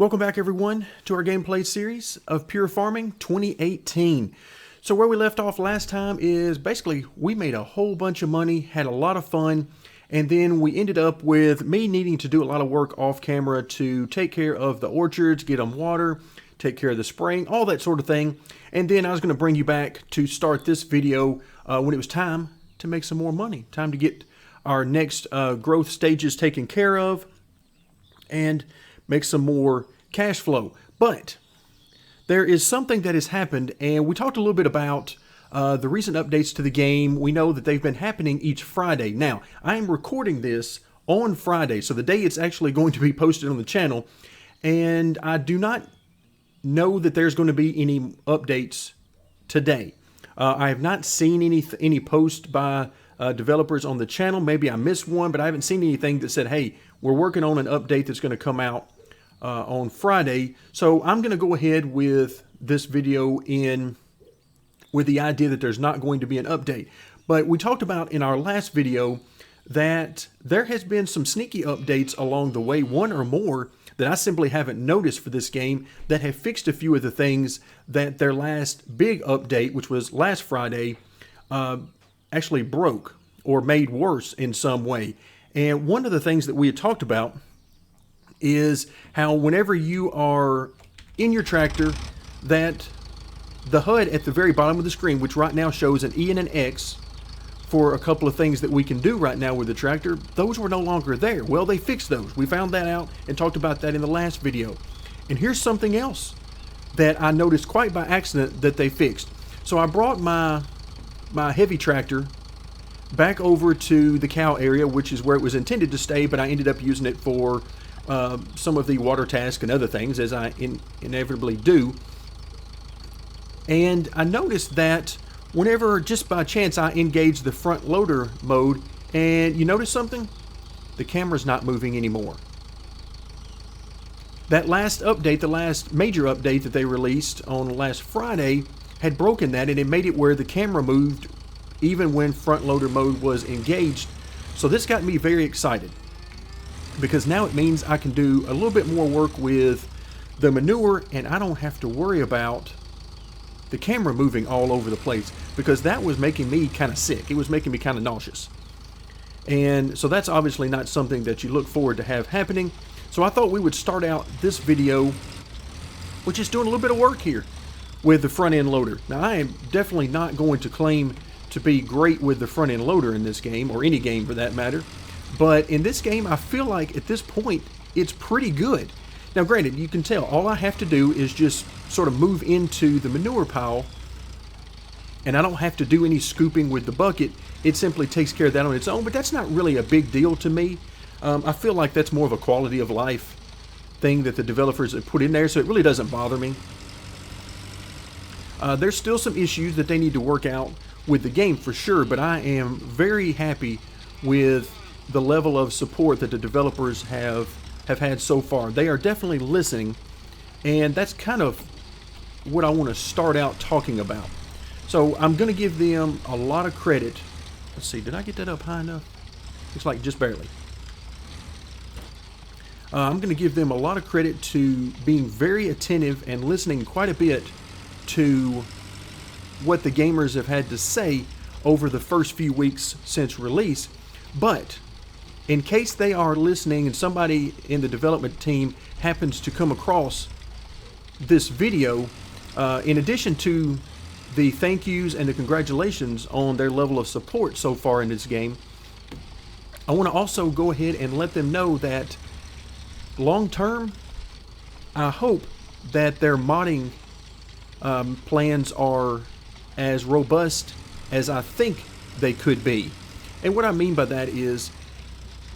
Welcome back everyone to our gameplay series of Pure Farming 2018. So where we left off last time is basically we made a whole bunch of money, had a lot of fun, and then we ended up with me needing to do a lot of work off camera to take care of the orchards, get them water, take care of the spraying, all that sort of thing. And then I was going to bring you back to start this video when it was time to make some more money, time to get our next growth stages taken care of and make some more cash flow. But there is something that has happened, and we talked a little bit about the recent updates to the game. We know that they've been happening each Friday. Now, I am recording this on Friday, so the day it's actually going to be posted on the channel, and I do not know that there's going to be any updates today. I have not seen any posts by developers on the channel. Maybe I missed one, but I haven't seen anything that said, hey, we're working on an update that's going to come out on Friday. So I'm going to go ahead with this video with the idea that there's not going to be an update. But we talked about in our last video that there has been some sneaky updates along the way, one or more that I simply haven't noticed for this game, that have fixed a few of the things that their last big update, which was last Friday, actually broke or made worse in some way. And one of the things that we had talked about is how whenever you are in your tractor, that the HUD at the very bottom of the screen, which right now shows an E and an X for a couple of things that we can do right now with the tractor, those were no longer there. Well, they fixed those. We found that out and talked about that in the last video. And here's something else that I noticed quite by accident that they fixed. So I brought my heavy tractor back over to the cow area, which is where it was intended to stay, but I ended up using it for some of the water tasks and other things, as I inevitably do. And I noticed that whenever, just by chance, I engage the front loader mode, and you notice something? The camera's not moving anymore. That last update, the last major update that they released on last Friday, had broken that, and it made it where the camera moved even when front loader mode was engaged. So this got me very excited, because now it means I can do a little bit more work with the manure, and I don't have to worry about the camera moving all over the place, because that was making me kind of sick. It was making me kind of nauseous. And so that's obviously not something that you look forward to have happening. So I thought we would start out this video with just doing a little bit of work here with the front end loader. Now, I am definitely not going to claim to be great with the front end loader in this game, or any game for that matter. But in this game, I feel like at this point, it's pretty good. Now, granted, you can tell all I have to do is just sort of move into the manure pile, and I don't have to do any scooping with the bucket. It simply takes care of that on its own, but that's not really a big deal to me. I feel like that's more of a quality of life thing that the developers have put in there, so it really doesn't bother me. There's still some issues that they need to work out with the game for sure, but I am very happy with the level of support that the developers have had so far. They are definitely listening, and that's kind of what I want to start out talking about. So I'm going to give them a lot of credit. Let's see, did I get that up high enough? Looks like just barely. I'm going to give them a lot of credit to being very attentive and listening quite a bit to what the gamers have had to say over the first few weeks since release. But in case they are listening and somebody in the development team happens to come across this video, in addition to the thank yous and the congratulations on their level of support so far in this game, I want to also go ahead and let them know that long term, I hope that their modding plans are as robust as I think they could be. And what I mean by that is,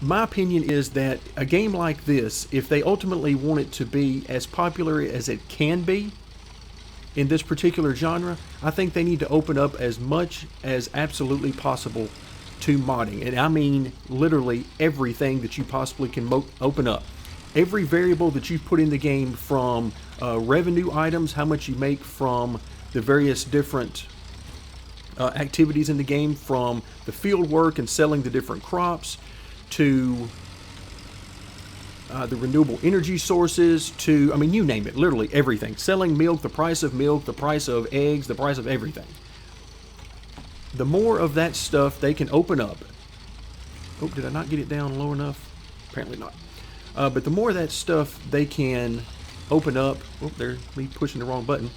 my opinion is that a game like this, if they ultimately want it to be as popular as it can be in this particular genre, I think they need to open up as much as absolutely possible to modding. And I mean literally everything that you possibly can open up. Every variable that you put in the game, from revenue items, how much you make from the various different activities in the game, from the field work and selling the different crops, to the renewable energy sources to, I mean, you name it, literally everything. Selling milk, the price of eggs, the price of everything. The more of that stuff they can open up. Oh, did I not get it down low enough? Apparently not. But the more of that stuff they can open up. Oh, there's me pushing the wrong button.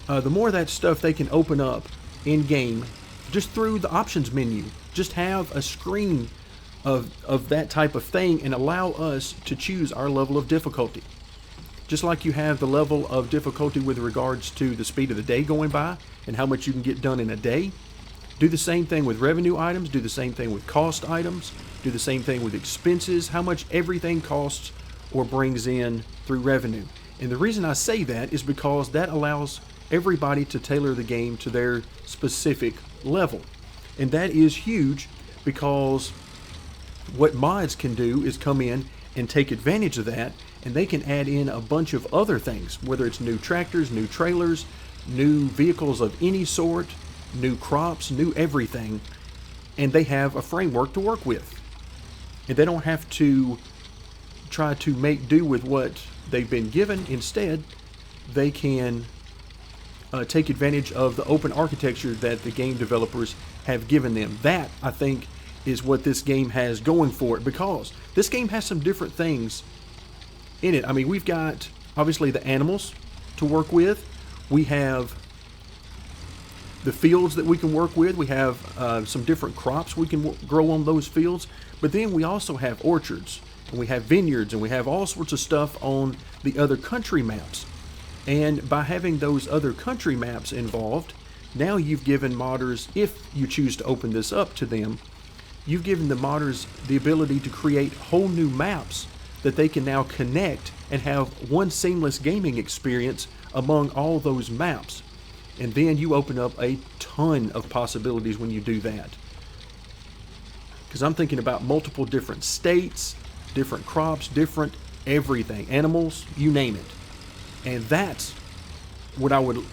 The more of that stuff they can open up in game, just through the options menu. Just have a screen of that type of thing and allow us to choose our level of difficulty. Just like you have the level of difficulty with regards to the speed of the day going by and how much you can get done in a day. Do the same thing with revenue items, do the same thing with cost items, do the same thing with expenses, how much everything costs or brings in through revenue. And the reason I say that is because that allows everybody to tailor the game to their specific level. And that is huge because what mods can do is come in and take advantage of that, and they can add in a bunch of other things, whether it's new tractors, new trailers, new vehicles of any sort, new crops, new everything, and they have a framework to work with. And they don't have to try to make do with what they've been given. Instead, they can take advantage of the open architecture that the game developers have given them. That, I think, is what this game has going for it, because this game has some different things in it. I mean, we've got obviously the animals to work with. We have the fields that we can work with. We have some different crops we can grow on those fields. But then we also have orchards, and we have vineyards, and we have all sorts of stuff on the other country maps. And by having those other country maps involved, now you've given modders, if you choose to open this up to them, you've given the modders the ability to create whole new maps that they can now connect and have one seamless gaming experience among all those maps. And then you open up a ton of possibilities when you do that. Because I'm thinking about multiple different states, different crops, different everything, animals, you name it. And that's what I would,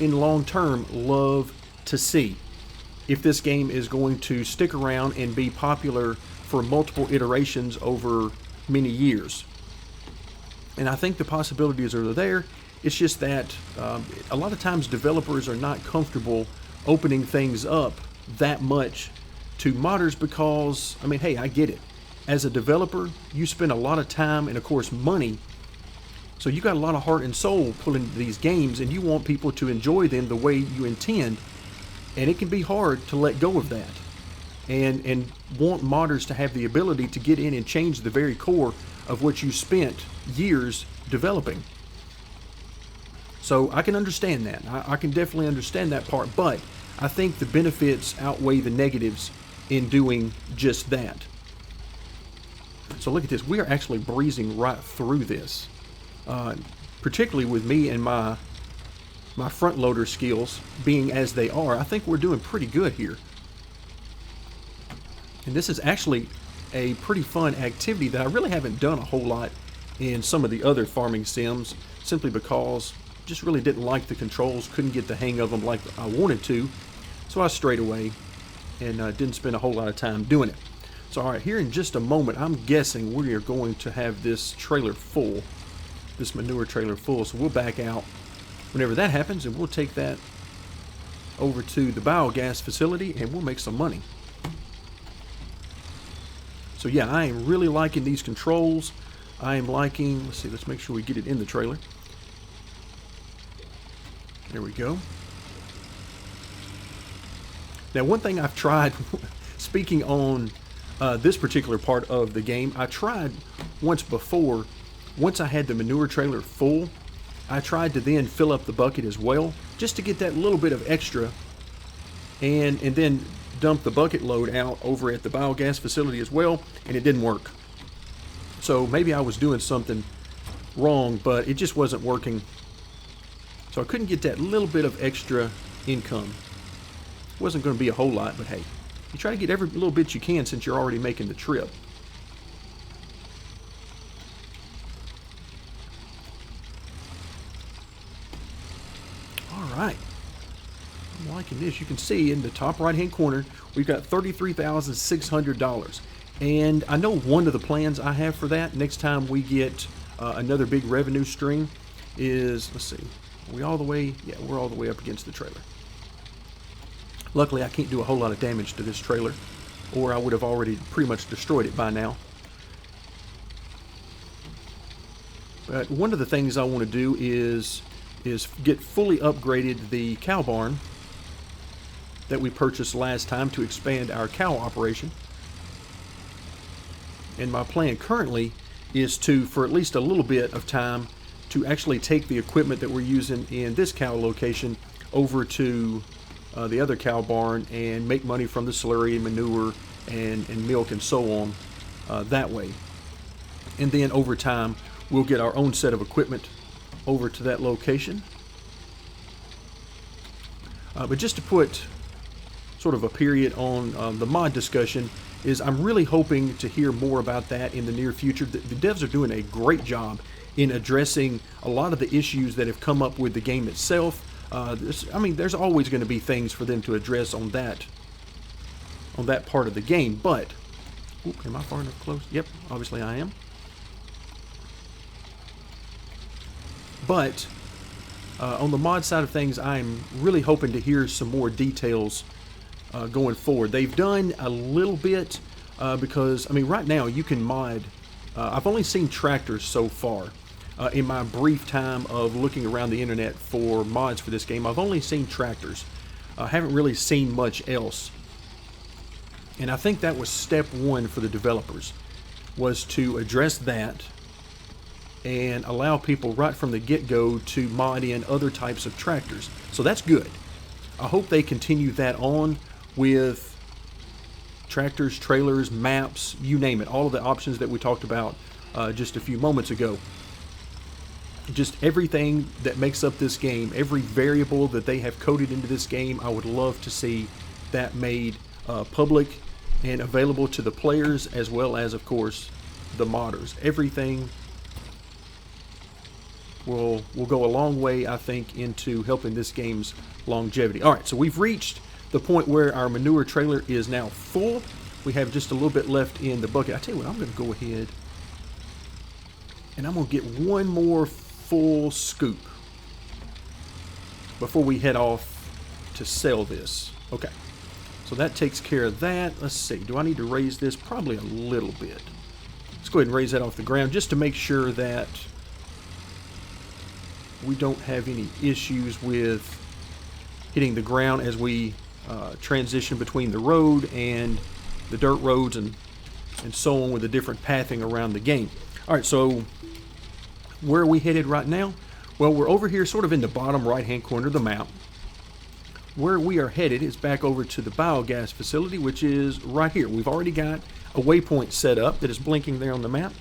in long term, love to see. If this game is going to stick around and be popular for multiple iterations over many years. And I think the possibilities are there. It's just that a lot of times developers are not comfortable opening things up that much to modders because, I mean, hey, I get it. As a developer, you spend a lot of time and, of course, money. So you got a lot of heart and soul put into these games, and you want people to enjoy them the way you intend. And it can be hard to let go of that and want modders to have the ability to get in and change the very core of what you spent years developing. So I can understand that. I can definitely understand that part, but I think the benefits outweigh the negatives in doing just that. So look at this. We are actually breezing right through this. Particularly with me and my front loader skills being as they are, I think we're doing pretty good here. And this is actually a pretty fun activity that I really haven't done a whole lot in some of the other farming sims, simply because I just really didn't like the controls, couldn't get the hang of them like I wanted to. So I strayed away and didn't spend a whole lot of time doing it. So all right, here in just a moment, I'm guessing we are going to have this trailer full, this manure trailer full. So we'll back out whenever that happens, and we'll take that over to the biogas facility, and we'll make some money. So yeah, I am really liking these controls. I am liking, let's see, let's make sure we get it in the trailer. There we go. Now, one thing I've tried, speaking on this particular part of the game, I tried once before, once I had the manure trailer full, I tried to then fill up the bucket as well, just to get that little bit of extra, and then dump the bucket load out over at the biogas facility as well, and it didn't work. So maybe I was doing something wrong, but it just wasn't working. So I couldn't get that little bit of extra income. It wasn't going to be a whole lot, but hey, you try to get every little bit you can since you're already making the trip. All right. I'm liking this. You can see in the top right hand corner we've got $33,600. And I know one of the plans I have for that next time we get another big revenue stream is, let's see, are we all the way? Yeah, we're all the way up against the trailer. Luckily, I can't do a whole lot of damage to this trailer, or I would have already pretty much destroyed it by now. But one of the things I want to do is get fully upgraded the cow barn that we purchased last time to expand our cow operation. And my plan currently is to, for at least a little bit of time, to actually take the equipment that we're using in this cow location over to the other cow barn and make money from the slurry and manure and milk and so on that way. And then over time, we'll get our own set of equipment over to that location. But just to put sort of a period on the mod discussion, is I'm really hoping to hear more about that in the near future. The devs are doing a great job in addressing a lot of the issues that have come up with the game itself. There's always going to be things for them to address on that part of the game, but am I far enough close? Yep, obviously I am. But on the mod side of things, I'm really hoping to hear some more details going forward. They've done a little bit because, right now you can mod. I've only seen tractors so far. In my brief time of looking around the internet for mods for this game, I've only seen tractors. I haven't really seen much else. And I think that was step one for the developers, was to address that and allow people right from the get-go to mod in other types of tractors. So that's good. I hope they continue that on with tractors, trailers, maps, you name it. All of the options that we talked about just a few moments ago. Just everything that makes up this game, every variable that they have coded into this game, I would love to see that made public and available to the players, as well as, of course, the modders. Everything will go a long way, I think, into helping this game's longevity. All right, so we've reached the point where our manure trailer is now full. We have just a little bit left in the bucket. I tell you what, I'm going to go ahead and I'm going to get one more full scoop before we head off to sell this. Okay, so that takes care of that. Let's see, do I need to raise this? Probably a little bit. Let's go ahead and raise that off the ground just to make sure that we don't have any issues with hitting the ground as we transition between the road and the dirt roads and so on with the different pathing around the game. All right, so where are we headed right now? Well, we're over here sort of in the bottom right-hand corner of the map. Where we are headed is back over to the biogas facility, which is right here. We've already got a waypoint set up that is blinking there on the map.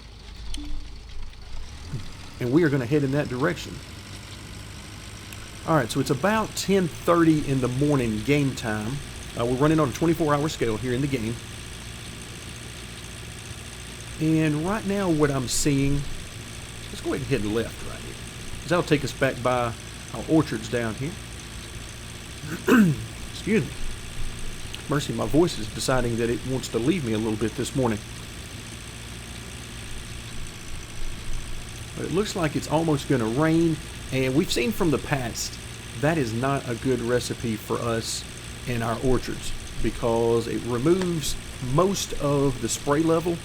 And we are going to head in that direction. All right, so it's about 10:30 in the morning game time. We're running on a 24-hour scale here in the game. And right now what I'm seeing, let's go ahead and head left right here, because that'll take us back by our orchards down here. Excuse me. Mercy, my voice is deciding that it wants to leave me a little bit this morning. But it looks like it's almost going to rain, and we've seen from the past that is not a good recipe for us in our orchards, because it removes most of the spray level,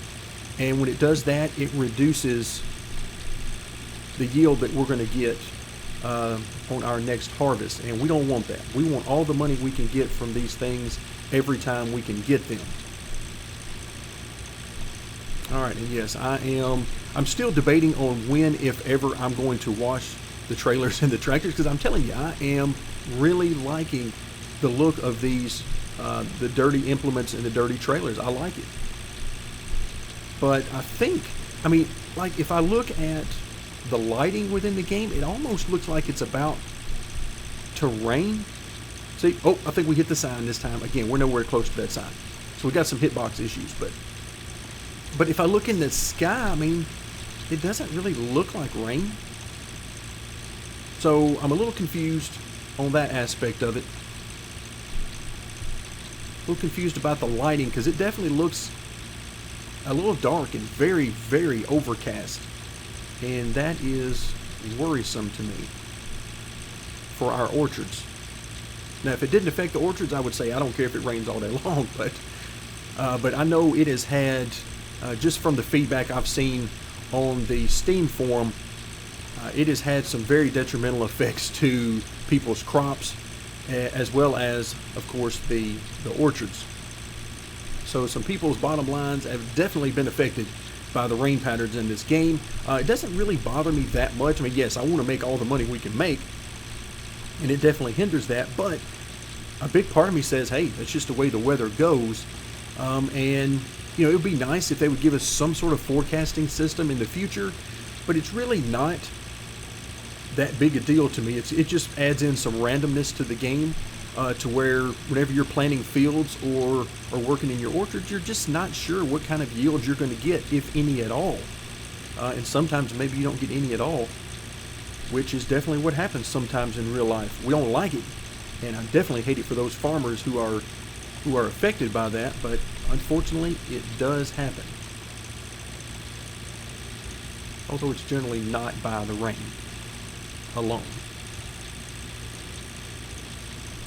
and when it does that, it reduces the yield that we're going to get on our next harvest, and we don't want that. We want all the money we can get from these things every time we can get them. All right, and yes, I'm still debating on when, if ever, I'm going to wash the trailers and the tractors, because I'm telling you, I am really liking the look of these, the dirty implements and the dirty trailers. I like it. But I think, like if I look at the lighting within the game, it almost looks like it's about to rain. See, oh, I think we hit the sign this time. Again, we're nowhere close to that sign. So we got some hitbox issues, but if I look in the sky, it doesn't really look like rain. So I'm a little confused on that aspect of it. A little confused about the lighting, because it definitely looks a little dark and very, very overcast. And that is worrisome to me for our orchards. Now, if it didn't affect the orchards, I would say I don't care if it rains all day long, but I know it has had, just from the feedback I've seen on the Steam forum, it has had some very detrimental effects to people's crops, as well as, of course, the orchards. So some people's bottom lines have definitely been affected by the rain patterns in this game. It doesn't really bother me that much. I mean, yes, I want to make all the money we can make, and it definitely hinders that, but a big part of me says, hey, that's just the way the weather goes. And, you know, it would be nice if they would give us some sort of forecasting system in the future, but it's really not that big a deal to me. It just adds in some randomness to the game, to where whenever you're planting fields or working in your orchards, you're just not sure what kind of yield you're going to get, if any at all. And sometimes maybe you don't get any at all, which is definitely what happens sometimes in real life. We don't like it, and I definitely hate it for those farmers who are affected by that, but unfortunately it does happen. Although it's generally not by the rain alone.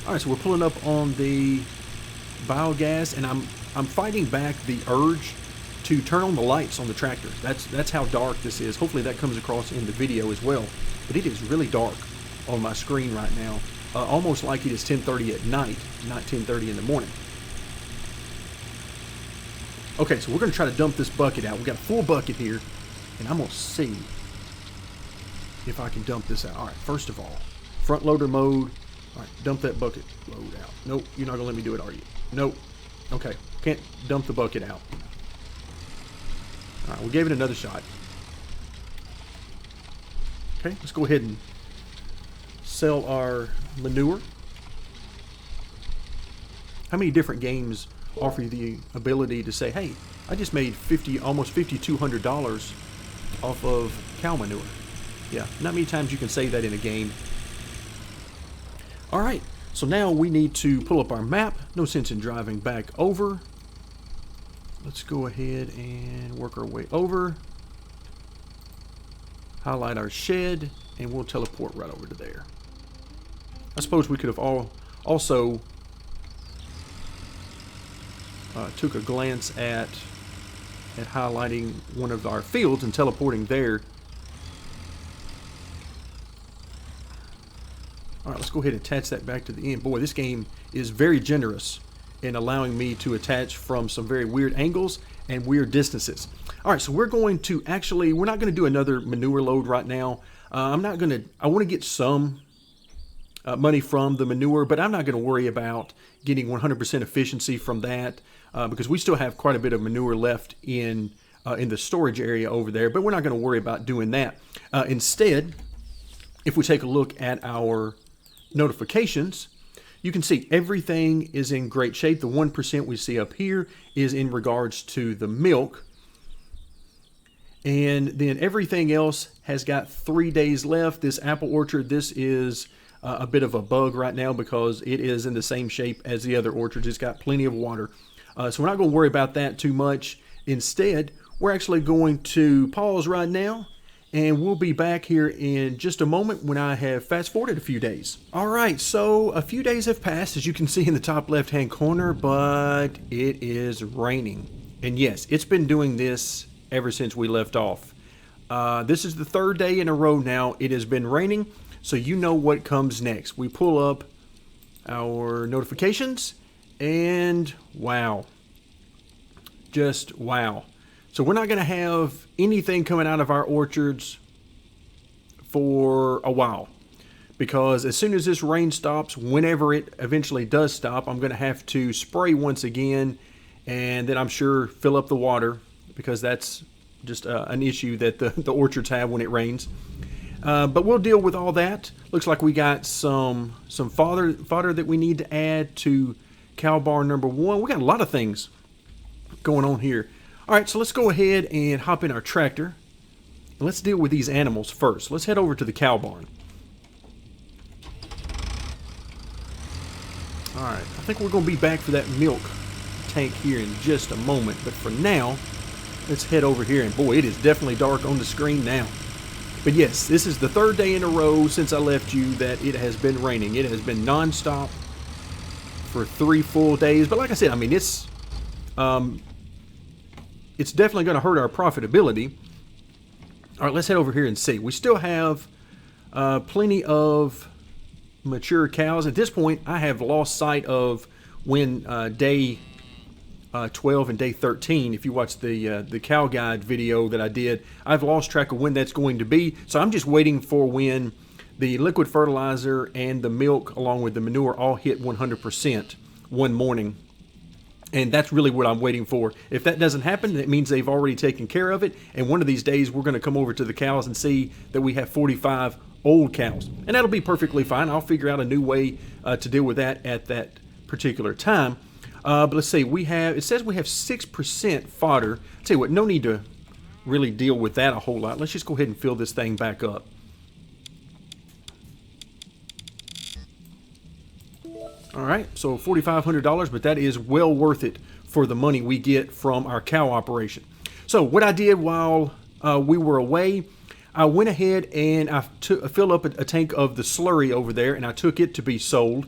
Alright, so we're pulling up on the biogas, and I'm fighting back the urge to turn on the lights on the tractor. That's how dark this is. Hopefully that comes across in the video as well. But it is really dark on my screen right now. Almost like it is 10:30 at night, not 10:30 in the morning. Okay, so we're going to try to dump this bucket out. We've got a full bucket here, and I'm going to see if I can dump this out. All right, first of all, front loader mode. All right, dump that bucket load out. Nope, you're not going to let me do it, are you? Nope. Okay, can't dump the bucket out. All right, we gave it another shot. Okay, let's go ahead and sell our manure. How many different games offer you the ability to say, hey, I just made almost $5,200 off of cow manure? Yeah, not many times you can say that in a game. All right, so now we need to pull up our map. No sense in driving back over. Let's go ahead and work our way over. Highlight our shed, and we'll teleport right over to there. I suppose we could have also took a glance at highlighting one of our fields and teleporting there. All right, let's go ahead and attach that back to the end. Boy, this game is very generous in allowing me to attach from some very weird angles and weird distances. All right, so we're not going to do another manure load right now. I want to get some money from the manure, but I'm not going to worry about getting 100% efficiency from that, because we still have quite a bit of manure left in the storage area over there, but we're not going to worry about doing that. Instead, if we take a look at our notifications, you can see everything is in great shape. The 1% we see up here is in regards to the milk. And then everything else has got 3 days left. This apple orchard, this is a bit of a bug right now because it is in the same shape as the other orchards. It's got plenty of water. So we're not going to worry about that too much. Instead, we're actually going to pause right now, and we'll be back here in just a moment when I have fast forwarded a few days. All right, so a few days have passed, as you can see in the top left-hand corner, but it is raining. And yes, it's been doing this ever since we left off. This is the third day in a row now. It has been raining, so you know what comes next. We pull up our notifications, and wow. Just wow. So we're not going to have anything coming out of our orchards for a while, because as soon as this rain stops, whenever it eventually does stop, I'm going to have to spray once again, and then I'm sure fill up the water, because that's just an issue that the orchards have when it rains. But we'll deal with all that. Looks like we got some fodder that we need to add to cow barn number 1. We got a lot of things going on here. All right, so let's go ahead and hop in our tractor. And let's deal with these animals first. Let's head over to the cow barn. All right, I think we're going to be back for that milk tank here in just a moment. But for now, let's head over here. And boy, it is definitely dark on the screen now. But yes, this is the third day in a row since I left you that it has been raining. It has been nonstop for 3 full days. But like I said, I mean, it's definitely going to hurt our profitability. All right, let's head over here and see. We still have plenty of mature cows. At this point, I have lost sight of when day 12 and day 13. If you watch the cow guide video that I did, I've lost track of when that's going to be. So I'm just waiting for when the liquid fertilizer and the milk along with the manure all hit 100% one morning. And that's really what I'm waiting for. If that doesn't happen, it means they've already taken care of it. And one of these days, we're going to come over to the cows and see that we have 45 old cows. And that'll be perfectly fine. I'll figure out a new way to deal with that at that particular time. But let's see. It says we have 6% fodder. I'll tell you what, no need to really deal with that a whole lot. Let's just go ahead and fill this thing back up. All right, so $4,500, but that is well worth it for the money we get from our cow operation. So what I did while we were away, I went ahead and I filled up a tank of the slurry over there, and I took it to be sold.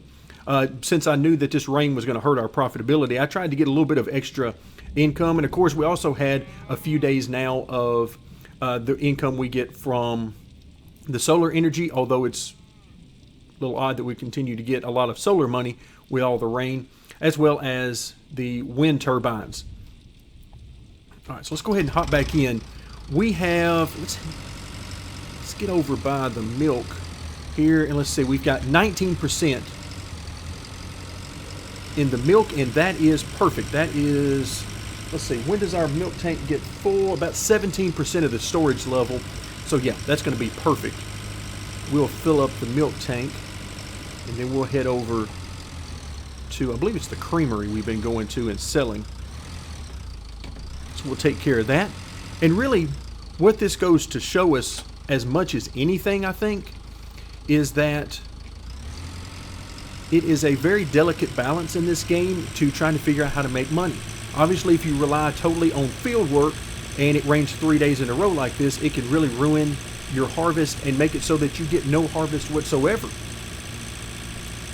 Since I knew that this rain was going to hurt our profitability, I tried to get a little bit of extra income. And of course, we also had a few days now of the income we get from the solar energy, although it's a little odd that we continue to get a lot of solar money with all the rain, as well as the wind turbines. All right, so let's go ahead and hop back in. We have, let's get over by the milk here, and let's see, we've got 19% in the milk, and that is perfect. That is, let's see, when does our milk tank get full? About 17% of the storage level. So yeah, that's going to be perfect. We'll fill up the milk tank, and then we'll head over to, I believe it's the creamery we've been going to and selling. So we'll take care of that. And really, what this goes to show us as much as anything, I think, is that it is a very delicate balance in this game to trying to figure out how to make money. Obviously, if you rely totally on field work and it rains 3 days in a row like this, it can really ruin your harvest and make it so that you get no harvest whatsoever.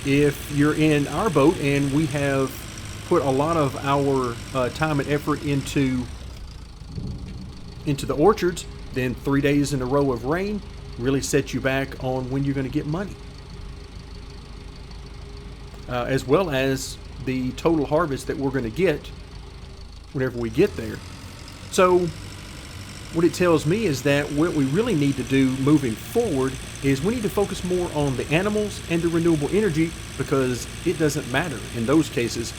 If you're in our boat and we have put a lot of our time and effort into the orchards, then 3 days in a row of rain really sets you back on when you're going to get money. As well as the total harvest that we're going to get whenever we get there. So what it tells me is that what we really need to do moving forward is we need to focus more on the animals and the renewable energy, because it doesn't matter in those cases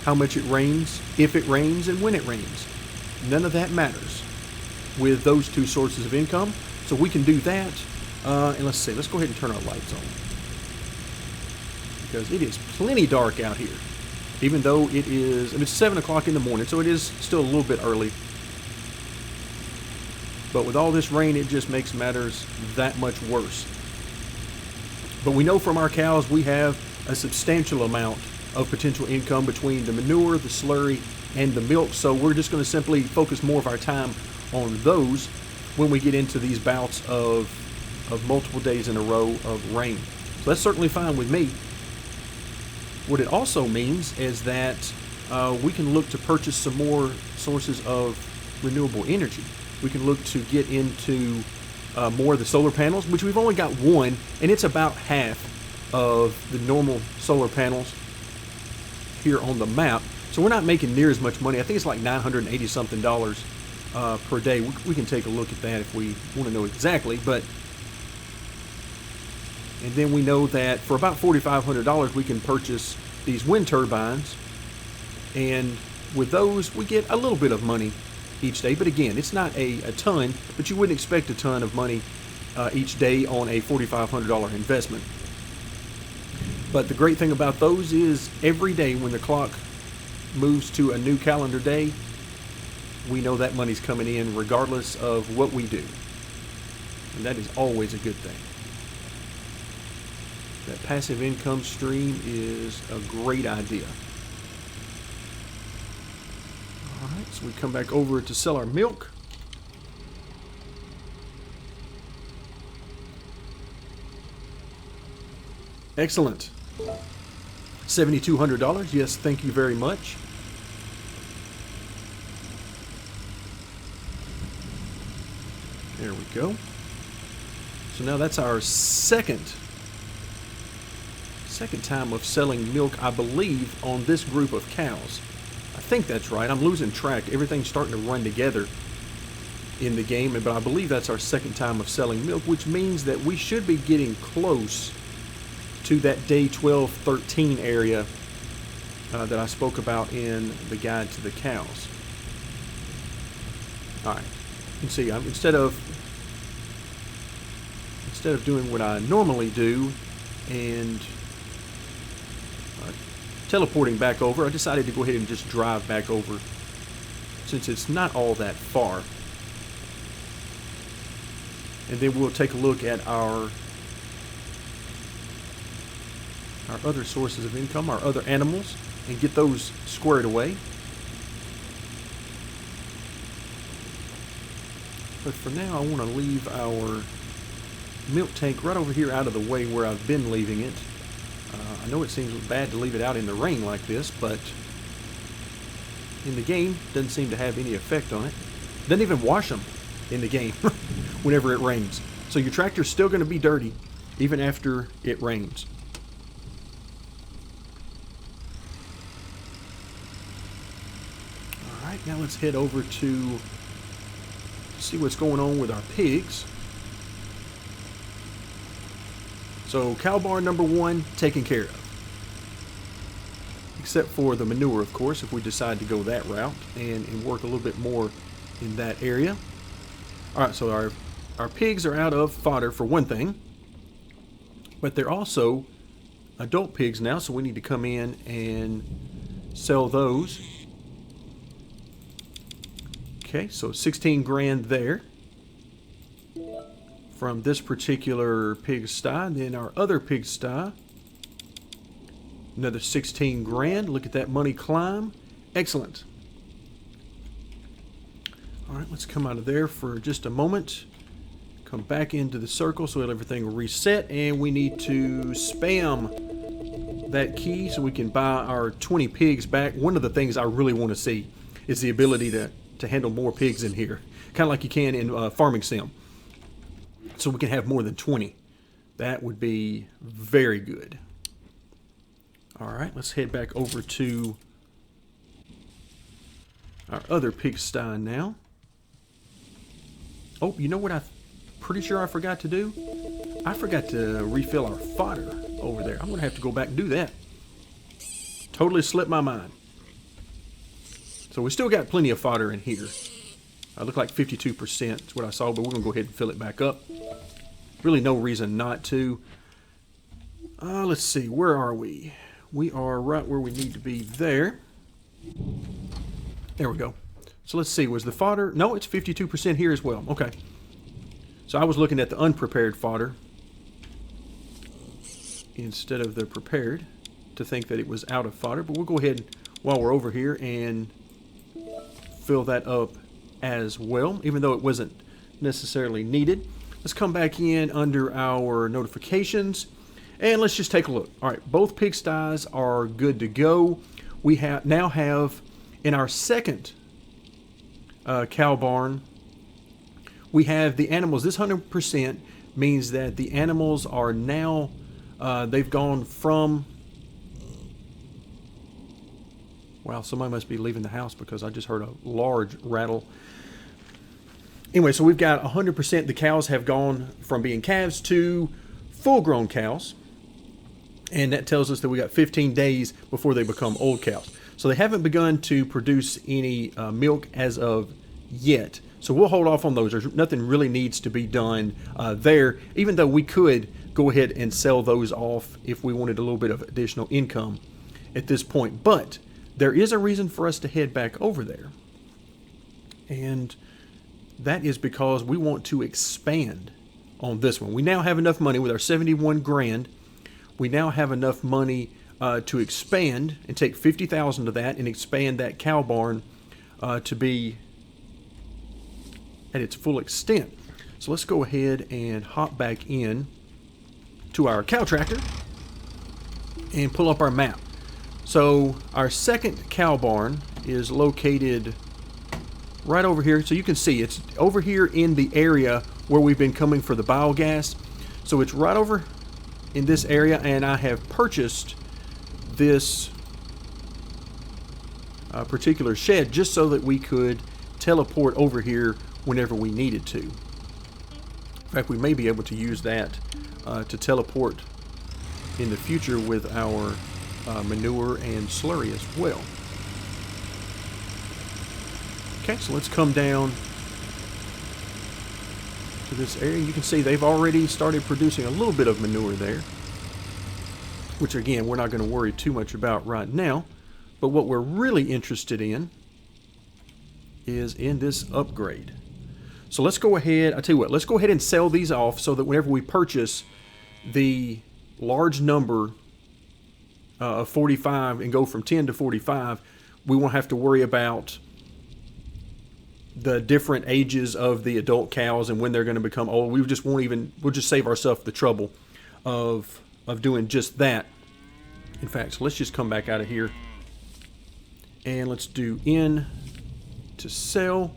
how much it rains, if it rains, and when it rains. None of that matters with those two sources of income. So we can do that. And let's see, let's go ahead and turn our lights on, because it is plenty dark out here. Even though it's 7 o'clock in the morning, so it is still a little bit early. But with all this rain, it just makes matters that much worse. But we know from our cows we have a substantial amount of potential income between the manure, the slurry, and the milk. So we're just going to simply focus more of our time on those when we get into these bouts of multiple days in a row of rain. So that's certainly fine with me. What it also means is that we can look to purchase some more sources of renewable energy. We can look to get into more of the solar panels, which we've only got one, and it's about half of the normal solar panels here on the map. So we're not making near as much money. I think it's like $980 something per day. We can take a look at that if we want to know exactly. And then we know that for about $4,500 we can purchase these wind turbines, and with those we get a little bit of money each day. But again, it's not a ton, but you wouldn't expect a ton of money each day on a $4,500 investment. But the great thing about those is every day when the clock moves to a new calendar day, we know that money's coming in regardless of what we do. And that is always a good thing. That passive income stream is a great idea. So we come back over to sell our milk. Excellent. $7,200. Yes, thank you very much. There we go. So now that's our second time of selling milk, I believe, on this group of cows. I think that's right. I'm losing track. Everything's starting to run together in the game, but I believe that's our second time of selling milk, which means that we should be getting close to that day 12, 13 area that I spoke about in the guide to the cows. All right, you can see instead of doing what I normally do and teleporting back over, I decided to go ahead and just drive back over since it's not all that far. And then we'll take a look at our other sources of income, our other animals, and get those squared away. But for now, I want to leave our milk tank right over here out of the way where I've been leaving it. I know it seems bad to leave it out in the rain like this, but in the game, doesn't seem to have any effect on it. Doesn't even wash them in the game whenever it rains. So your tractor's still going to be dirty even after it rains. Alright, now let's head over to see what's going on with our pigs. So cow barn number 1 taken care of. Except for the manure, of course, if we decide to go that route and work a little bit more in that area. Alright, so our pigs are out of fodder for one thing. But they're also adult pigs now, so we need to come in and sell those. Okay, so 16 grand there from this particular pigsty. And then our other pigsty, another 16 grand. Look at that money climb. Excellent. All right, let's come out of there for just a moment. Come back into the circle so that everything will reset, and we need to spam that key so we can buy our 20 pigs back. One of the things I really want to see is the ability to handle more pigs in here, kind of like you can in Farming Sim. So we can have more than 20. That would be very good. All right, let's head back over to our other pigsty now. Oh, you know what I'm pretty sure I forgot to do? I forgot to refill our fodder over there. I'm going to have to go back and do that. Totally slipped my mind. So we still got plenty of fodder in here. I look like 52% is what I saw, but we're going to go ahead and fill it back up. Really no reason not to. Let's see, where are we? We are right where we need to be there. There we go. So let's see, was the fodder? No, it's 52% here as well. Okay. So I was looking at the unprepared fodder instead of the prepared to think that it was out of fodder. But we'll go ahead while we're over here and fill that up as well, even though it wasn't necessarily needed. Let's come back in under our notifications and let's just take a look. All right, both pigsties are good to go. We now have in our second cow barn, we have the animals. This 100% means that the animals are now, they've gone from, wow, somebody must be leaving the house because I just heard a large rattle. Anyway, so we've got 100%, the cows have gone from being calves to full-grown cows. And that tells us that we got 15 days before they become old cows. So they haven't begun to produce any milk as of yet. So we'll hold off on those. There's nothing really needs to be done there, even though we could go ahead and sell those off if we wanted a little bit of additional income at this point. But there is a reason for us to head back over there. And that is because we want to expand on this one. We now have enough money with our 71 grand. We now have enough money to expand and take 50,000 of that and expand that cow barn to be at its full extent. So let's go ahead and hop back in to our cow tractor and pull up our map. So our second cow barn is located right over here. So you can see it's over here in the area where we've been coming for the biogas. So it's right over in this area, and I have purchased this particular shed just so that we could teleport over here whenever we needed to. In fact, we may be able to use that to teleport in the future with our manure and slurry as well. Okay, so let's come down to this area. You can see they've already started producing a little bit of manure there, which again, we're not going to worry too much about right now. But what we're really interested in is in this upgrade. So let's go ahead, I tell you what, let's go ahead and sell these off so that whenever we purchase the large number of 45 and go from 10 to 45, we won't have to worry about the different ages of the adult cows and when they're going to become old. We just won't even, we'll just save ourselves the trouble of doing just that. In fact, so let's just come back out of here and let's do in to sell,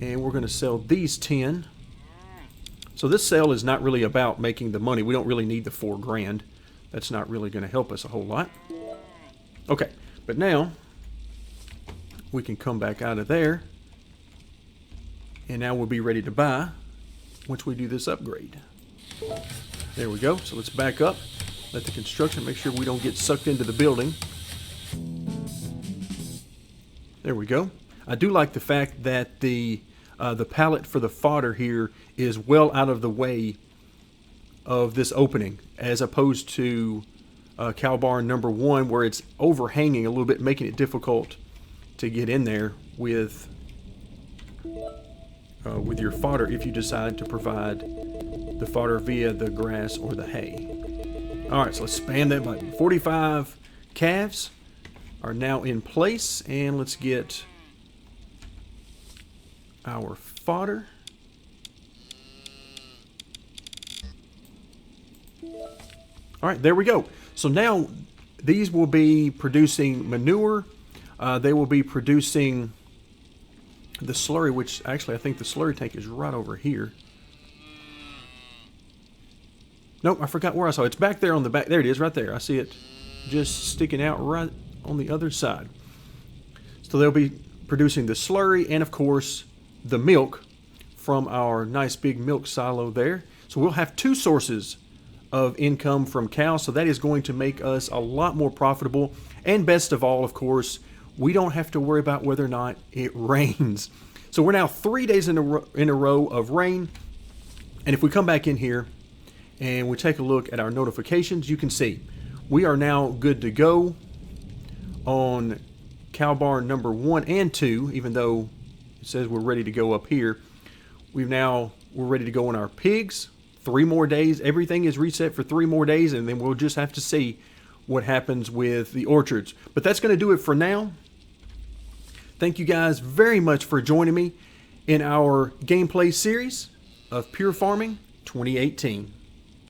and we're going to sell these 10. So this sale is not really about making the money. We don't really need the $4 grand. That's not really going to help us a whole lot. Okay, but now we can come back out of there, and now we'll be ready to buy once we do this upgrade. There we go. So let's back up, let the construction, make sure we don't get sucked into the building. There we go. I do like the fact that the pallet for the fodder here is well out of the way of this opening, as opposed to cow barn number 1, where it's overhanging a little bit, making it difficult to get in there with your fodder if you decide to provide the fodder via the grass or the hay. All right, so let's spam that button. 45 calves are now in place, and let's get our fodder. All right, there we go. So now these will be producing manure. They will be producing the slurry, which actually I think the slurry tank is right over here. Nope, I forgot where I saw it. It's back there on the back. There it is, right there. I see it just sticking out right on the other side. So they'll be producing the slurry and, of course, the milk from our nice big milk silo there. So we'll have 2 sources of income from cows. So that is going to make us a lot more profitable. And best of all, of course, we don't have to worry about whether or not it rains. So we're now 3 days in a row of rain. And if we come back in here and we take a look at our notifications, you can see we are now good to go on cow barn number 1 and 2, even though it says we're ready to go up here. We're ready to go on our pigs. 3 more days. Everything is reset for 3 more days, and then we'll just have to see what happens with the orchards. But that's going to do it for now. Thank you guys very much for joining me in our gameplay series of Pure Farming 2018.